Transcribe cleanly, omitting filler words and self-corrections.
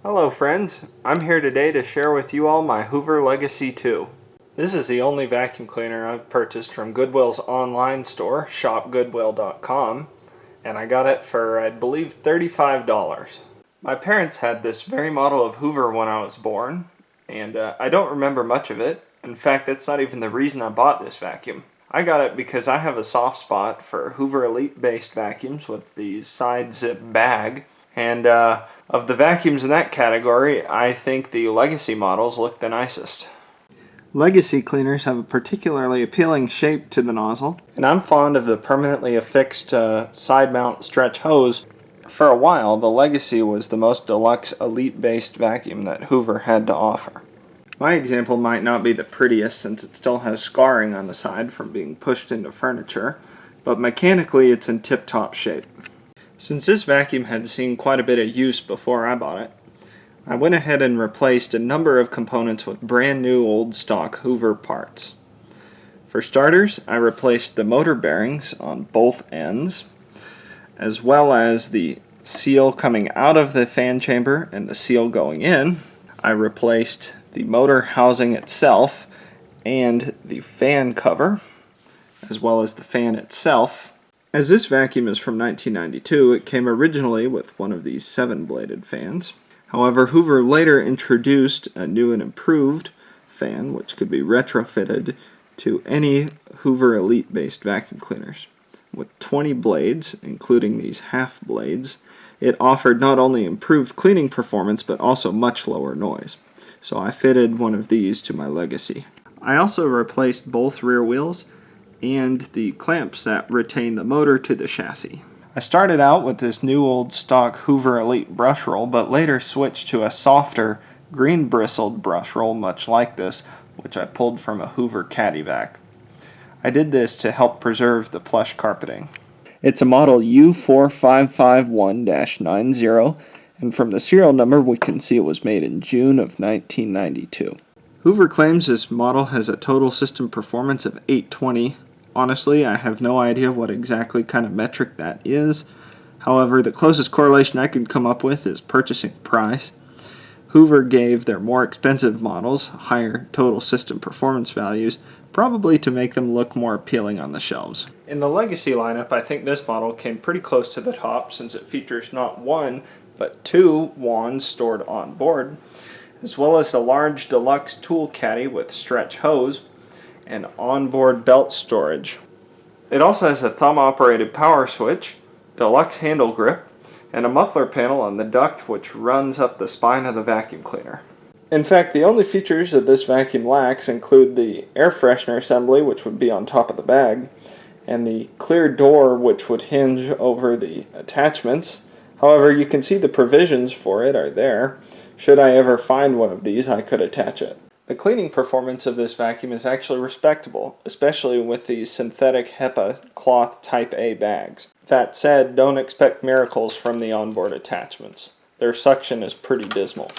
Hello friends, I'm here today to share with you all my Hoover Legacy II. This is the only vacuum cleaner I've purchased from Goodwill's online store, shopgoodwill.com, and I got it for, I believe, $35. My parents had this very model of Hoover when I was born, and I don't remember much of it. In fact, that's not even the reason I bought this vacuum. I got it because I have a soft spot for Hoover Elite-based vacuums with the side zip bag, and of the vacuums in that category, I think the Legacy models look the nicest. Legacy cleaners have a particularly appealing shape to the nozzle, and I'm fond of the permanently affixed side mount stretch hose. For a while, the Legacy was the most deluxe Elite-based vacuum that Hoover had to offer. My example might not be the prettiest since it still has scarring on the side from being pushed into furniture, but mechanically it's in tip-top shape. Since this vacuum had seen quite a bit of use before I bought it, I went ahead and replaced a number of components with brand new old stock Hoover parts. For starters, I replaced the motor bearings on both ends, as well as the seal coming out of the fan chamber and the seal going in. I replaced the motor housing itself and the fan cover, as well as the fan itself. As this vacuum is from 1992, it came originally with one of these 7-bladed fans. However, Hoover later introduced a new and improved fan, which could be retrofitted to any Hoover Elite-based vacuum cleaners. With 20 blades, including these half blades, it offered not only improved cleaning performance, but also much lower noise. So I fitted one of these to my Legacy. I also replaced both rear wheels and the clamps that retain the motor to the chassis. I started out with this new old stock Hoover Elite brush roll, but later switched to a softer green bristled brush roll much like this, which I pulled from a Hoover CaddyVac. I did this to help preserve the plush carpeting. It's a model U4551-90, and from the serial number we can see it was made in June of 1992. Hoover claims this model has a total system performance of 820. Honestly, I have no idea what exactly kind of metric that is. However, the closest correlation I could come up with is purchasing price. Hoover gave their more expensive models higher total system performance values, probably to make them look more appealing on the shelves. In the Legacy lineup, I think this model came pretty close to the top since it features not one, but 2 wands stored on board, as well as a large deluxe tool caddy with stretch hose and onboard belt storage. It also has a thumb-operated power switch, deluxe handle grip, and a muffler panel on the duct which runs up the spine of the vacuum cleaner. In fact, the only features that this vacuum lacks include the air freshener assembly, which would be on top of the bag, and the clear door which would hinge over the attachments. However, you can see the provisions for it are there. Should I ever find one of these, I could attach it. The cleaning performance of this vacuum is actually respectable, especially with these synthetic HEPA cloth Type A bags. That said, don't expect miracles from the onboard attachments. Their suction is pretty dismal.